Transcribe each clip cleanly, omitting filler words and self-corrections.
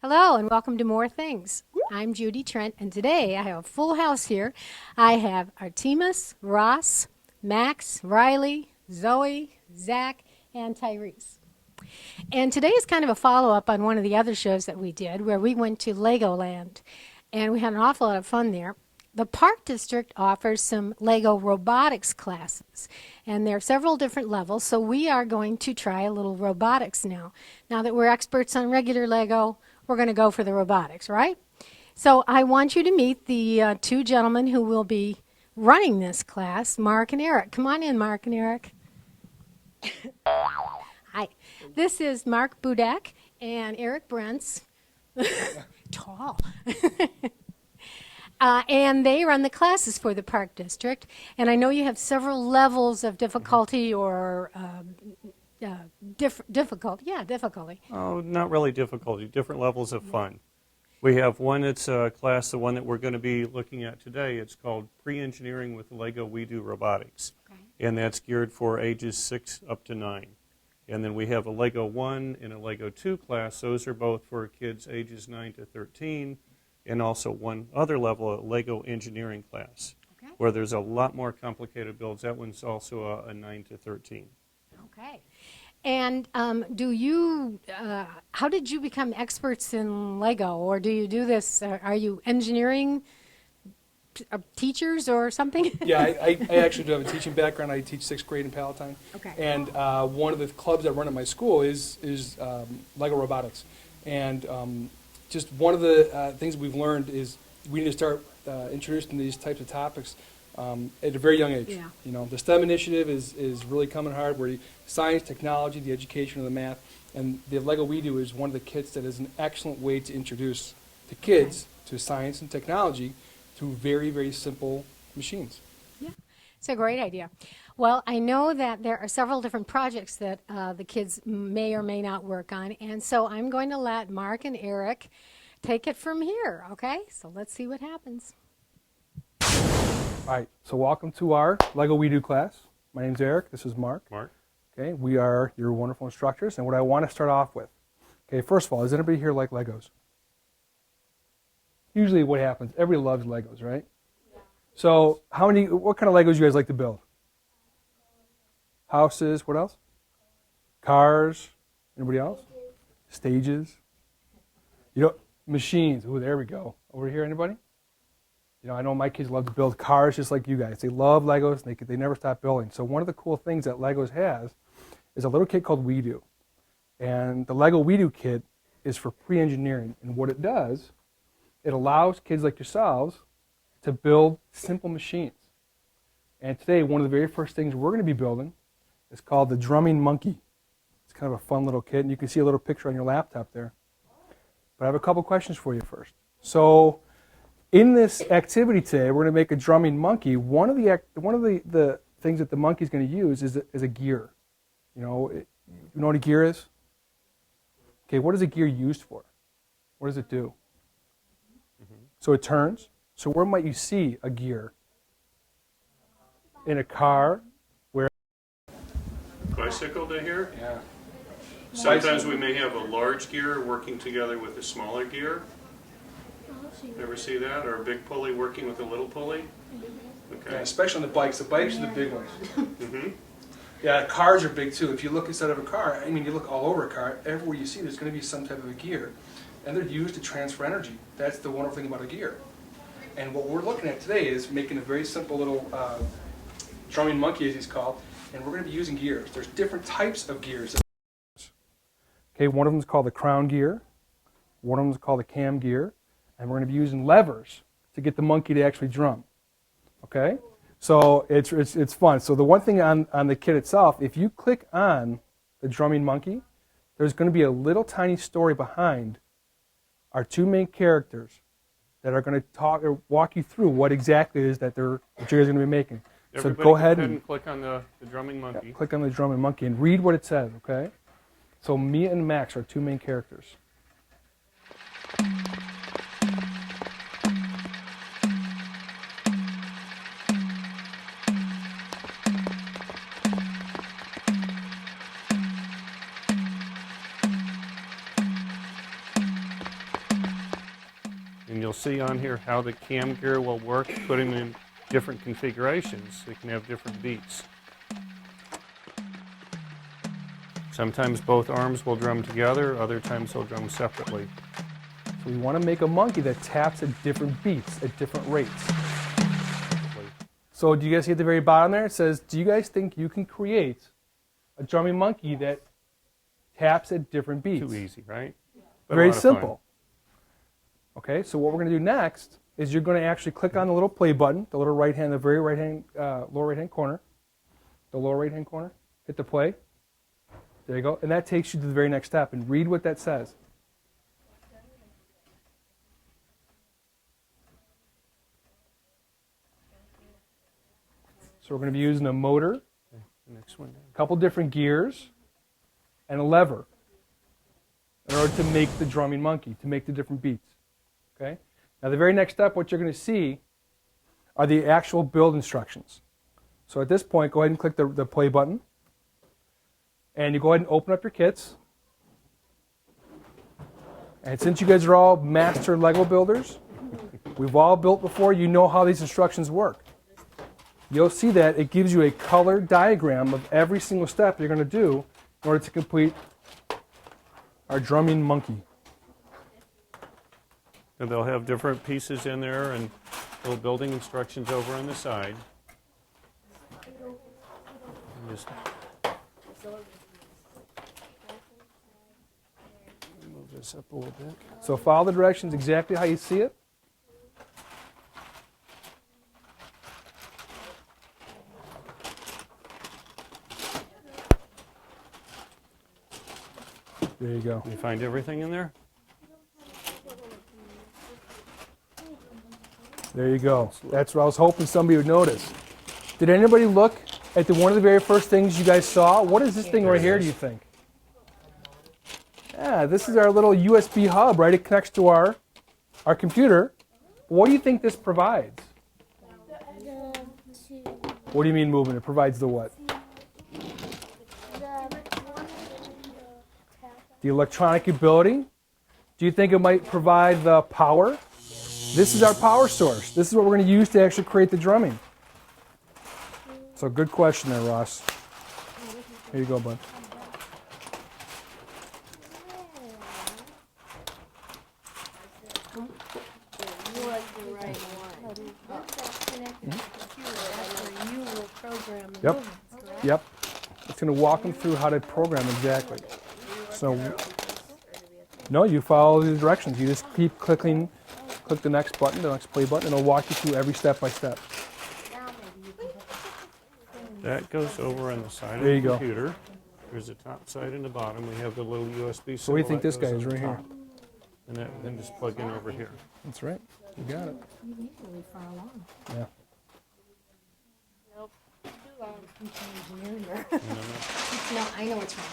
Hello and welcome to More Things. I'm Judy, Trent, and today I have a full house here. I have Artemis, Ross, Max, Riley, Zoe, Zach, and Tyrese. And today is kind of a follow-up on one of the other shows that we did where we went to Legoland, and we had an awful lot of fun there. The Park District offers some Lego robotics classes, and there are several different levels, so we are going to try a little robotics now. Now that we're experts on regular Lego, we're going to go for the robotics, right? So I want you to meet the two gentlemen who will be running this class, Mark and Eric. Come on in, Mark and Eric. Hi. This is Mark Budak and Eric Brentz. Tall. And they run the classes for the Park District. And I know you have several levels of difficulty or difficulty. Oh, not really difficulty, different levels of fun. We have one that's a class, the one that we're going to be looking at today. It's called Pre-Engineering with Lego WeDo Robotics. Okay. And that's geared for ages 6 up to 9. And then we have a Lego 1 and a Lego 2 class. Those are both for kids ages 9 to 13. And also one other level, a Lego engineering class, okay, where there's a lot more complicated builds. That one's also a 9 to 13. Okay. And how did you become experts in Lego? Or do you do this, are you engineering teachers or something? Yeah, I actually do have a teaching background. I teach 6th grade in Palatine. Okay. And one of the clubs I run at my school is Lego Robotics. And just one of the things we've learned is we need to start introducing these types of topics at a very young age. Yeah. You know, the STEM initiative is really coming hard, where science, technology, the education of the math, and the Lego WeDo is one of the kits that is an excellent way to introduce the kids to science and technology through very, very simple machines. Yeah, it's a great idea. Well, I know that there are several different projects that the kids may or may not work on, and so I'm going to let Mark and Eric take it from here, okay? So let's see what happens. All right, so welcome to our Lego WeDo class. My name's Eric, this is Mark. Mark. Okay, we are your wonderful instructors, and what I want to start off with, okay, first of all, does anybody here like Legos? Usually what happens, everybody loves Legos, right? Yeah. So what kind of Legos do you guys like to build? Houses, what else? Cars. Anybody else? Stages. You know, machines. Ooh, there we go. Over here, anybody? You know, I know my kids love to build cars just like you guys. They love Legos, and they never stop building. So one of the cool things that Legos has is a little kit called WeDo. And the Lego WeDo kit is for pre-engineering. And what it does, it allows kids like yourselves to build simple machines. And today, one of the very first things we're going to be building is called the drumming monkey. It's kind of a fun little kit, and you can see a little picture on your laptop there. But I have a couple questions for you first. So in this activity today, we're going to make a drumming monkey. One of the things that the monkey's going to use is a gear. You know what a gear is? Okay, what is a gear used for? What does it do? So it turns. So where might you see a gear? In a car? Where? Bicycle to here? Yeah. Sometimes we may have a large gear working together with a smaller gear. Ever see that? Or a big pulley working with a little pulley? Okay. Yeah, especially on the bikes. The bikes are the big ones. Mm-hmm. Yeah, cars are big too. If you look inside of a car, I mean, you look all over a car, everywhere you see there's going to be some type of a gear. And they're used to transfer energy. That's the wonderful thing about a gear. And what we're looking at today is making a very simple little drumming monkey, as he's called, and we're going to be using gears. There's different types of gears. Okay, one of them is called the crown gear. One of them is called the cam gear. And we're going to be using levers to get the monkey to actually drum. Okay? So it's fun. So the one thing on the kit itself, if you click on the drumming monkey, there's going to be a little tiny story behind our two main characters that are going to walk you through what exactly it is that you guys are going to be making. Everybody so go ahead and click on the drumming monkey. Yeah, click on the drumming monkey and read what it says, okay? So Mia and Max are two main characters. you'll see on here how the cam gear will work, put them in different configurations. They can have different beats. Sometimes both arms will drum together, other times they'll drum separately. So we want to make a monkey that taps at different beats, at different rates. So do you guys see at the very bottom there? It says, do you guys think you can create a drumming monkey that taps at different beats? Too easy, right? But Very a lot of fun. simple. Okay, so what we're going to do next is you're going to actually click on the little play button, the little right hand, the very right hand, lower right hand corner. The lower right hand corner. Hit the play. There you go. And that takes you to the very next step. And read what that says. So we're going to be using a motor, Okay, the next one. a couple different gears, and a lever in order to make the drumming monkey, to make the different beats. Okay? Now the very next step, what you're going to see are the actual build instructions. So at this point, go ahead and click the play button. And you go ahead and open up your kits. And since you guys are all master Lego builders, we've all built before, you know how these instructions work. You'll see that it gives you a color diagram of every single step you're going to do in order to complete our drumming monkey. And they'll have different pieces in there and little building instructions over on the side. And just move this up a little bit. So follow the directions exactly how you see it. There you go. You find everything in there? There you go. That's what I was hoping somebody would notice. Did anybody look at one of the very first things you guys saw? What is this thing right here, do you think? Yeah, this is our little USB hub, right? It connects to our computer. What do you think this provides? What do you mean movement? It provides the what? The electronic ability. Do you think it might provide the power? This is our power source. This is what we're going to use to actually create the drumming. So good question there, Ross. Here you go, bud. Yep. Yep. It's going to walk them through how to program exactly. So, no, you follow the directions. You just keep clicking, click the next button, the next play button, and it'll walk you through every step by step. That goes over on the side There of you the go. computer. There's the top side and the bottom. We have the little USB. So what do you think that this guy goes is on right the here? top. And that then just plug in over here. That's right. You got it. Really far along. Yeah. No, I know what's wrong.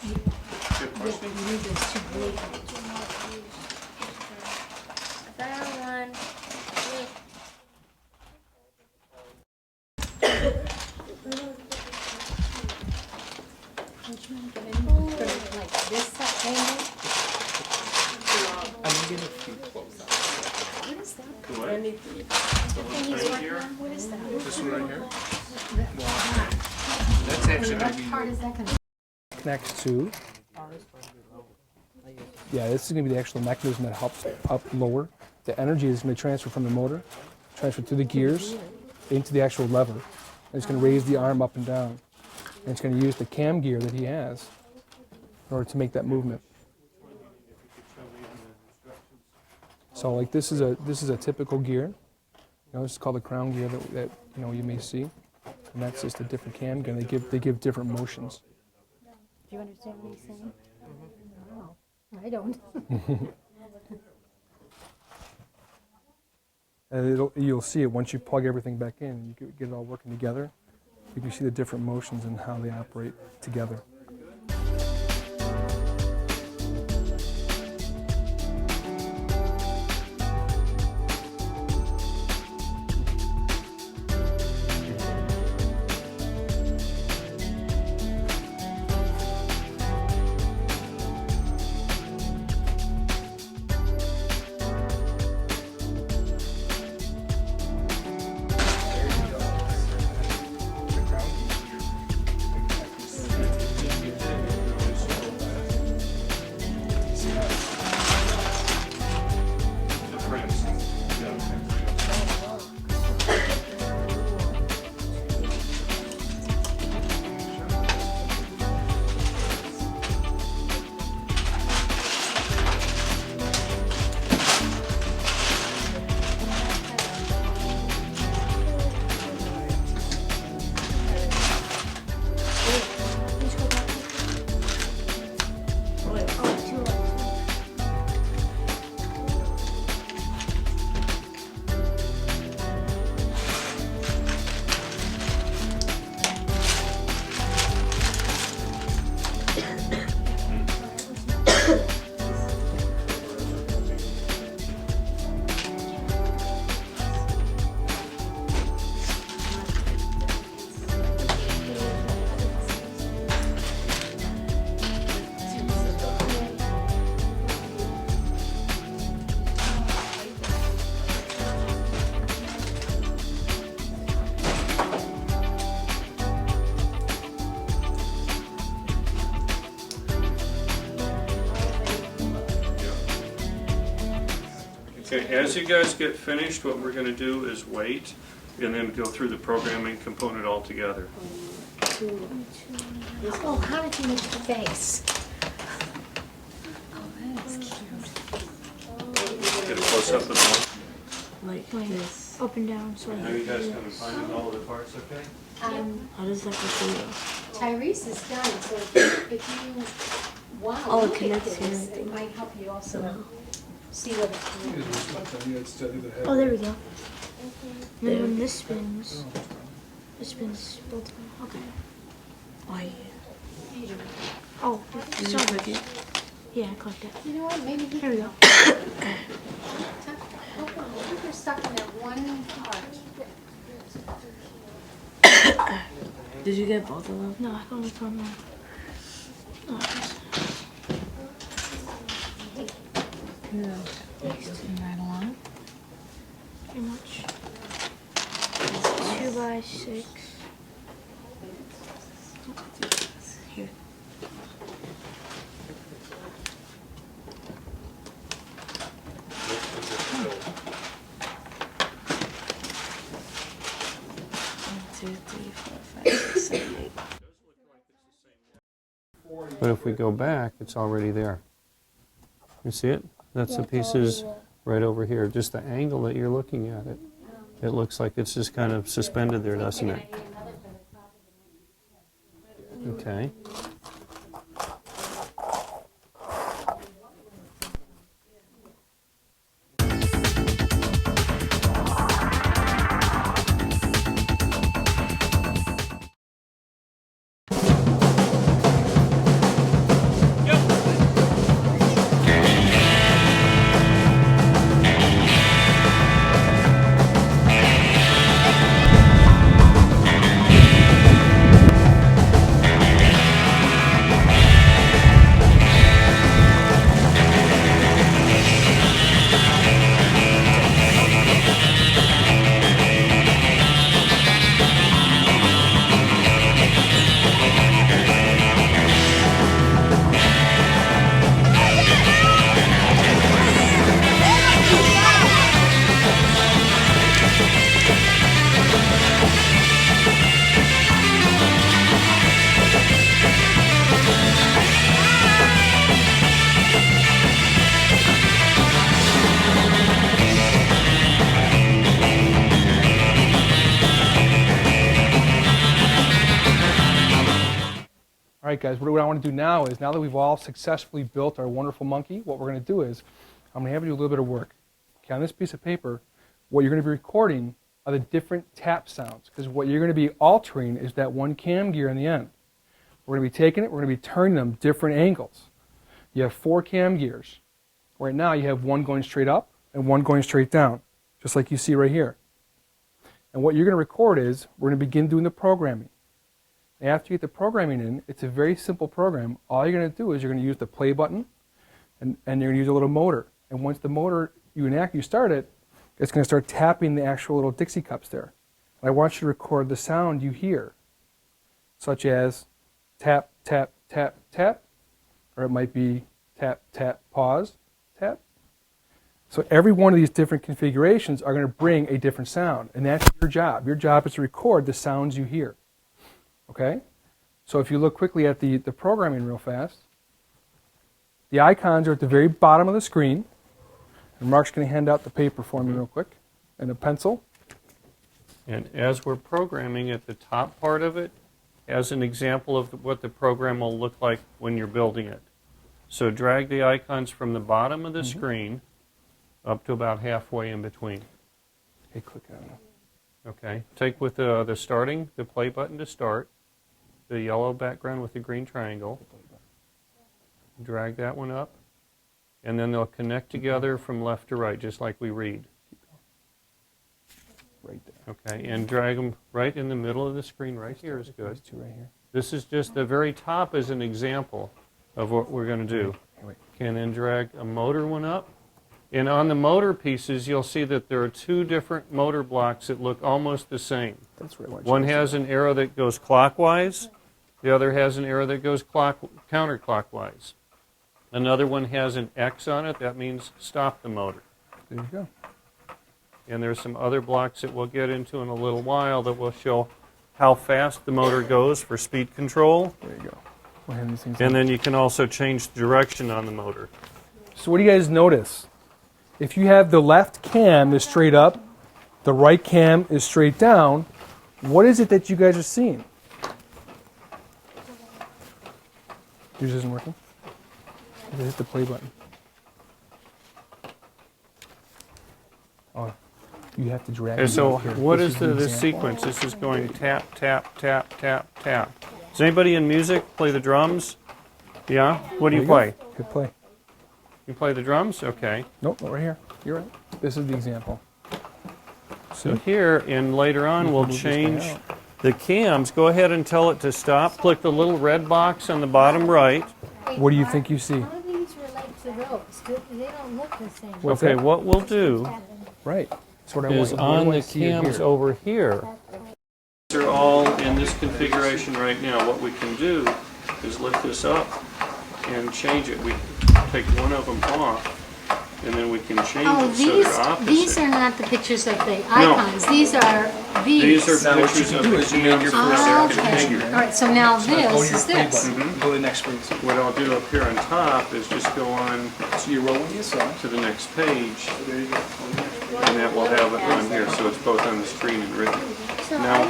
You need those two blue things. Found one. Don't you want to get in? Put it like this angle? I'm getting too close up. What is that? The thing he's working on. What is that? This one right here? That's actually going to be What part is that going to Connects to. Yeah, this is going to be the actual mechanism that helps up lower. The energy is going to transfer from the motor, transfer through the gears into the actual lever. And it's going to raise the arm up and down. And it's going to use the cam gear that he has in order to make that movement. So like this is a typical gear. You know, this is called the crown gear that you know you may see. And that's just a different cam gear. They give different motions. Do you understand what he's saying? No, I don't. And you'll see it once you plug everything back in. You get it all working together. You can see the different motions and how they operate together. Okay, as you guys get finished, what we're going to do is wait and then go through the programming component altogether. Oh, how did you make the face? Oh, that's cute. Get a close-up of the Like this. Up and down. So How are you guys going to find all the parts, okay? how does that go? Tyrese is done, so if you want to Oh, it look at connects this, here. it might help you also see what it's doing. Oh, there we go. And then when this spins both. Okay. Oh yeah. Oh, it's not like it. Yeah, I caught that. You know what, maybe he There we go. I think you're stuck in that one part. Did you get both of them? No, I only found one. Right along. Pretty much. 2x6. Here. One, two, three, four, five, six, seven, eight. But if we go back, it's already there. You see it? That's the pieces right over here. Just the angle that you're looking at it. It looks like it's just kind of suspended there, doesn't it? Okay. All right, guys, what I want to do now is, now that we've all successfully built our wonderful monkey, what we're going to do is, I'm going to have you do a little bit of work. Okay, on this piece of paper, what you're going to be recording are the different tap sounds, because what you're going to be altering is that one cam gear in the end. We're going to be taking it, we're going to be turning them different angles. You have 4 cam gears. Right now, you have one going straight up and one going straight down, just like you see right here. And what you're going to record is, we're going to begin doing the programming. After you get the programming in, it's a very simple program. All you're going to do is you're going to use the play button, and you're going to use a little motor. And once the motor, you start it, it's going to start tapping the actual little Dixie cups there. And I want you to record the sound you hear, such as tap, tap, tap, tap, or it might be tap, tap, pause, tap. So every one of these different configurations are going to bring a different sound, and that's your job. Your job is to record the sounds you hear. Okay? So if you look quickly at the programming real fast, the icons are at the very bottom of the screen. And Mark's going to hand out the paper for me real quick, and a pencil. And as we're programming at the top part of it, as an example of what the program will look like when you're building it. So drag the icons from the bottom of the screen up to about halfway in between. Okay, click on it. Okay. Take with the play button to start, the yellow background with the green triangle. Drag that one up, and then they'll connect together from left to right, just like we read. Right there. Okay, and drag them right in the middle of the screen. Right here is good. These two right here. This is just the very top as an example of what we're going to do. Wait. And then drag a motor one up. And on the motor pieces, you'll see that there are 2 different motor blocks that look almost the same. That's what I want you One to has an arrow that goes clockwise. The other has an arrow that goes counterclockwise. Another one has an X on it. That means stop the motor. There you go. And there's some other blocks that we'll get into in a little while that will show how fast the motor goes for speed control. There you go. We'll hand these things And out. then you can also change the direction on the motor. So what do you guys notice? If you have the left cam is straight up, the right cam is straight down, what is it that you guys are seeing? Yours isn't working? You hit the play button. Oh, you have to drag And it so up here. what This is the this example. sequence? This is going tap, tap, tap, tap, tap. Does anybody in music play the drums? Yeah? What do There you go. play? Good play. You play the drums? Okay. Nope, not right here. You're right. This is the example. So here, and later on, we'll Move this guy change out. the cams. Go ahead and tell it to stop. Click the little red box on the bottom right. What do you think you see? How do these relate to those? They don't look the same. What's Okay, that? what we'll do Right. That's what I is want. on What do I the see here? cams over here. They're all in this configuration right now. What we can do is lift this up and change it. We take one of them off, and then we can change Oh, it so they're opposite. these are not the pictures of the icons. These are these. These are Now what you pictures can of do the is you make your cams first that are okay. configured. All right, so now Hold this your is play this. button. Go to the next screen. What I'll do up here on top is just go on So you roll with the song. to the next page, So there you go. Hold the next screen. and that will have it on here, so it's both on the screen and written. Now,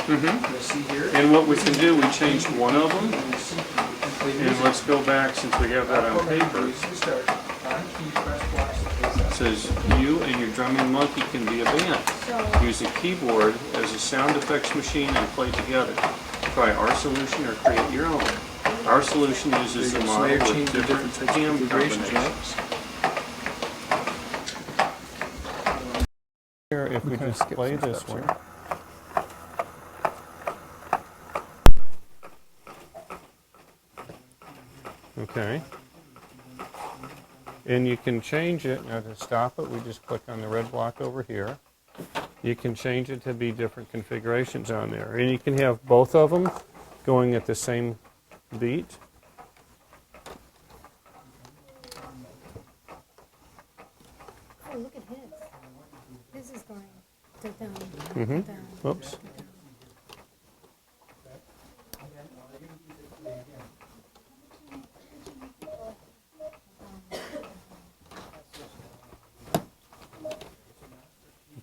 You'll see here. and what we can do, we changed one of them, and let's go back since we have that on paper. Start. On key, press blocks to face It up. says you and your drumming monkey can be a band. Use a keyboard as a sound effects machine and play together. Try our solution or create your own. Our solution uses the So model they've with changed the different different types of cam configurations, right? combinations. Here, if we kinda just skip play some this steps one. here. Okay. And you can change it. Now to stop it, we just click on the red block over here. You can change it to be different configurations on there. And you can have both of them going at the same beat. Oh, look at his. His is going down, Mhm. down. Whoops.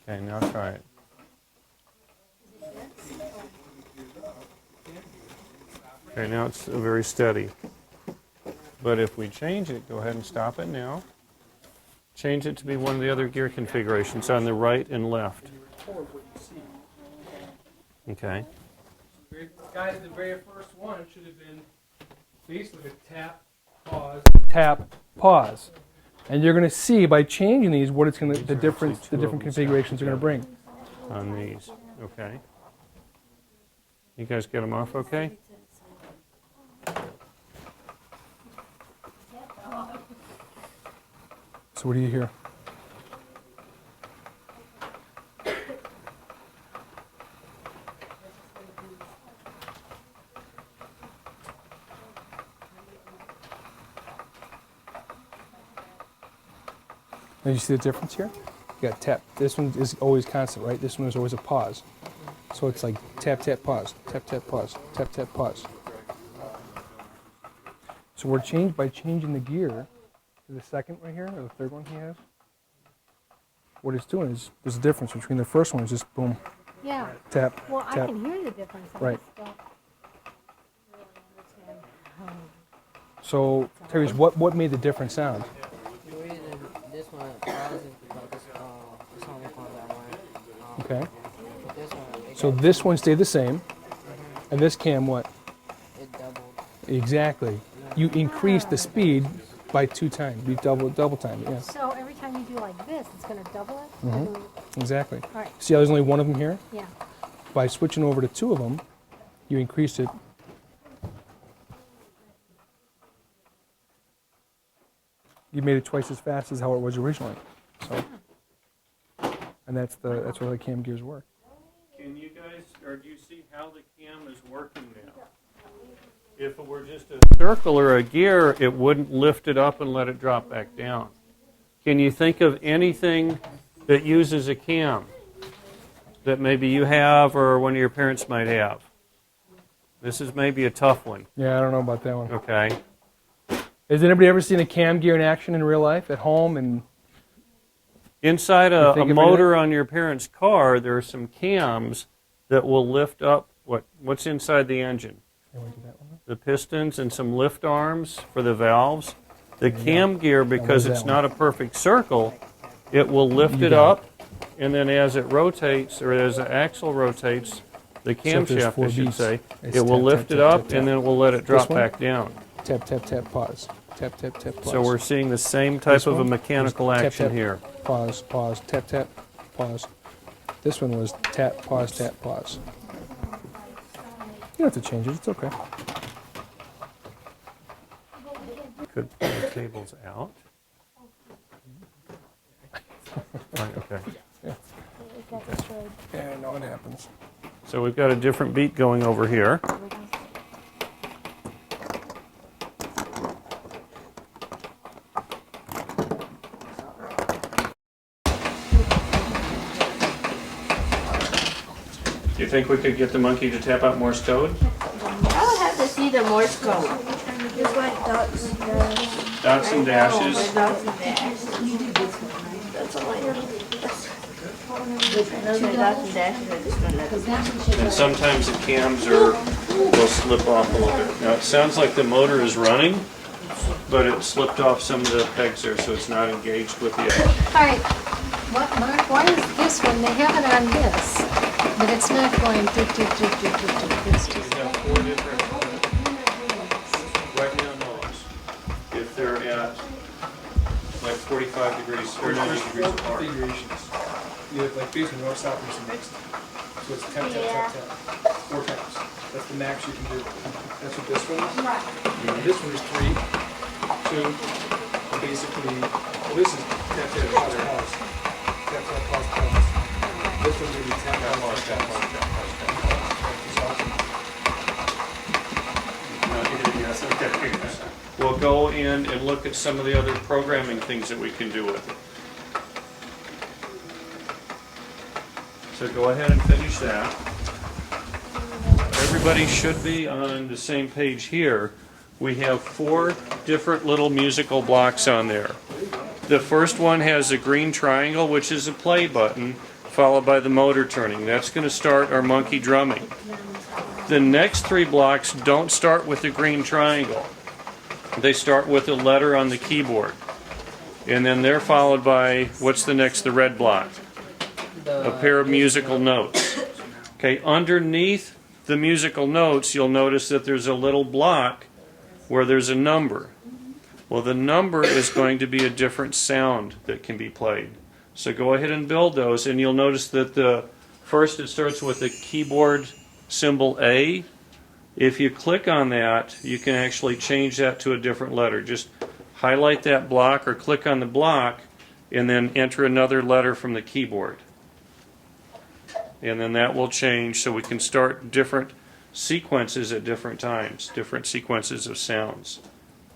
Okay, now try it. Okay, now it's very steady. But if we change it, go ahead and stop it now. Change it to be one of the other gear configurations on the right and left. Okay. Guys, the very first one should have been basically a tap, pause. And you're going to see by changing these what it's going to, the different configurations are going to bring. On these, okay. You guys get them off okay? So what do you hear? Now you see the difference here? You got tap. This one is always constant, right? This one is always a pause. So it's like tap, tap, pause, tap, tap, pause, tap, tap, pause. So we're changed by changing the gear to the second right here, or the third one he has. What it's doing is there's a difference between the first one is just boom, Yeah. tap, Well, I tap. can hear the difference. I Right. just don't really understand. So Terry, what made the different sound? The reason this one pauses because it's only on that one. Okay. But this one, So this one stayed the same, and this cam what? it doubled. Exactly. You increase the speed by 2 times. You double time it, yes. So every time you do like this, it's going to double it? Mhm. Exactly. All right. See how there's only one of them here? Yeah. By switching over to 2 of them, you increase it. You made it twice as fast as how it was originally. So, and that's why the cam gears work. Can you guys, or do you see how the cam is working now? If it were just a circle or a gear, it wouldn't lift it up and let it drop back down. Can you think of anything that uses a cam that maybe you have or one of your parents might have? This is maybe a tough one. Yeah, I don't know about that one. Okay. Has anybody ever seen a cam gear in action in real life at home? And Inside You a think of motor on your parents' car, there are some cams that will lift up what's inside the engine. The pistons and some lift arms for the valves. The cam gear, because where's it's that not a perfect circle, it will lift You it got up, and then as it rotates, or as the axle rotates, the if there's camshaft, four I should beats, say, it's it will tap, lift tap, it tap, up, tap, tap. and then it will let it drop one? back down. tap, tap, tap, pause. Tap, tap, tap, pause. So we're seeing the same type This of a one? mechanical Tap, action tap, here. Pause, pause, tap, tap, pause. This one was tap, pause, tap, pause. You don't have to change it. It's okay. Could pull the cables out. Right, okay. Yeah, I know it happens. So we've got a different beat going over here. Do you think we could get the monkey to tap out Morse code? I would have to see the Morse code. It's like dots and dashes. Dots and dashes. Dots and dashes. That's all I know. Those are dots and dashes. I just don't know. And sometimes the cams will slip off a little bit. Now it sounds like the motor is running, but it slipped off some of the pegs there, so it's not engaged with the other. All right, Mark, why is this one, they have it on this, but it's not going do. It's We just, have 4 different, right now nodes. If they're at like 45 degrees or 90 degrees Four apart. configurations. You have like basically north, south, east, and west. So it's tap, tap, tap, tap. 4 taps. That's the max you can do. That's what this one is. And this one is 3, 2. Basically, well, this is tap, tap, pause, pause. Tap, tap, pause, pause. This one's going to be tap, tap, pause, tap, pause, tap, pause, tap, pause. Yes, okay. We'll go in and look at some of the other programming things that we can do with it. So go ahead and finish that. Everybody should be on the same page here. We have 4 different little musical blocks on there. The first one has a green triangle, which is a play button, followed by the motor turning. That's going to start our monkey drumming. The next 3 blocks don't start with the green triangle. They start with a letter on the keyboard. And then they're followed by, what's the next, the red block? A pair of musical notes. Okay, underneath the musical notes, you'll notice that there's a little block where there's a number. Well, the number is going to be a different sound that can be played. So go ahead and build those, and you'll notice that first it starts with the keyboard symbol A. If you click on that, you can actually change that to a different letter. Just highlight that block or click on the block, and then enter another letter from the keyboard. And then that will change, so we can start different sequences at different times, different sequences of sounds.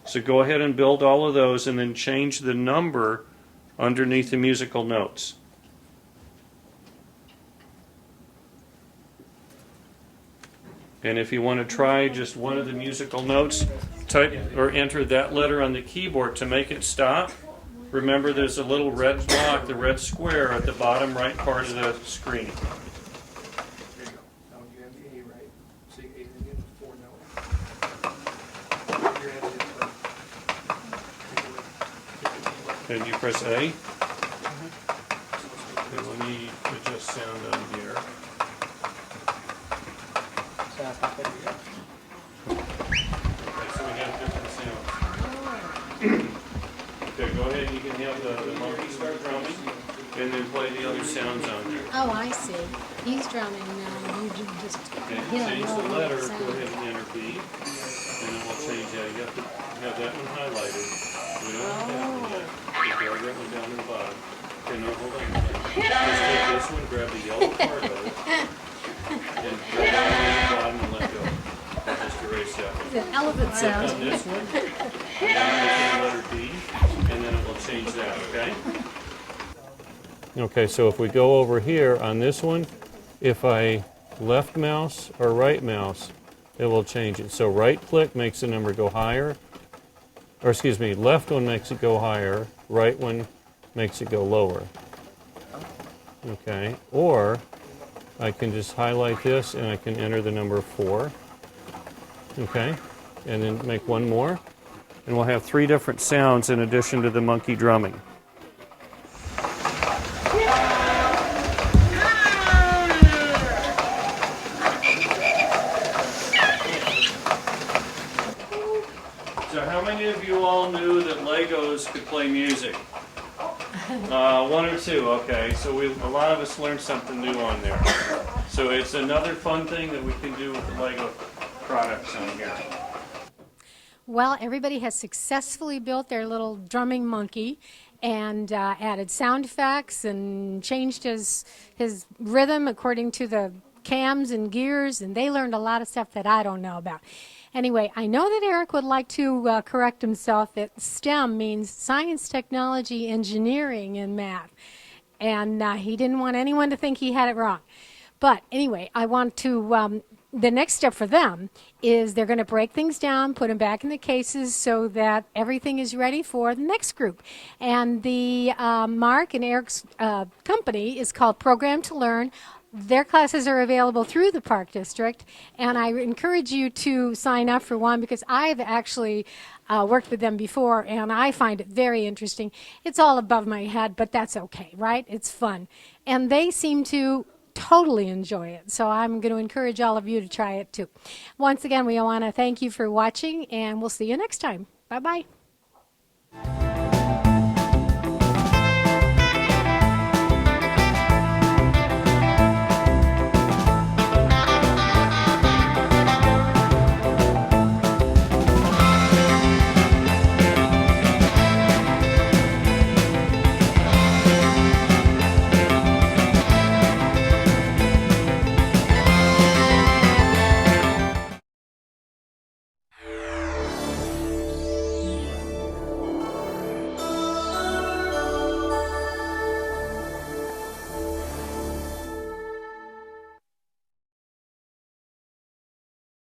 So go ahead and build all of those, and then change the number underneath the musical notes. And if you want to try just one of the musical notes, type or enter that letter on the keyboard to make it stop. Remember, there's a little red block, the red square at the bottom right part of the screen. There you go. Now you have the A, right? So you A, then you have the 4 notes. Your hand is And you press A. Okay, let me adjust sound on here. Okay, so we have different sounds. Okay, go ahead, you can have the monkey start drumming, and then play the other sounds on there. oh, I see. He's drumming now, and you just Okay, hit change all the the letter, go sound. ahead and enter B, and then we'll change that. You have to have that one highlighted. We don't have that one yet. You grab that one down to the bottom. Okay, no, hold on. Just take this one, grab the yellow part of it, and grab that one on the bottom and let go. I'll just erase that one. The elephant sound. On this one, and then the letter D, and then it will change that, okay? Okay, so if we go over here on this one, if I left mouse or right mouse, it will change it. So right click makes the number go higher, or excuse me, left one makes it go higher, right one makes it go lower. Okay, or I can just highlight this and I can enter the number 4. Okay, and then make one more. And we'll have 3 different sounds in addition to the monkey drumming. So how many of you all knew that Legos could play music? 1 or 2, okay. So a lot of us learned something new on there. So it's another fun thing that we can do with the Lego products on here. Well, everybody has successfully built their little drumming monkey and added sound effects and changed his rhythm according to the cams and gears, and they learned a lot of stuff that I don't know about. Anyway, I know that Eric would like to correct himself that STEM means science, technology, engineering, and math. And he didn't want anyone to think he had it wrong. But anyway, I want to, the next step for them is they're going to break things down, put them back in the cases so that everything is ready for the next group. And the Mark and Eric's company is called Program to Learn. Their classes are available through the Park District, and I encourage you to sign up for one because I've actually worked with them before, and I find it very interesting. It's all above my head, but that's okay, right? It's fun. And they seem to totally enjoy it, so I'm going to encourage all of you to try it too. Once again, we want to thank you for watching, and we'll see you next time. Bye-bye.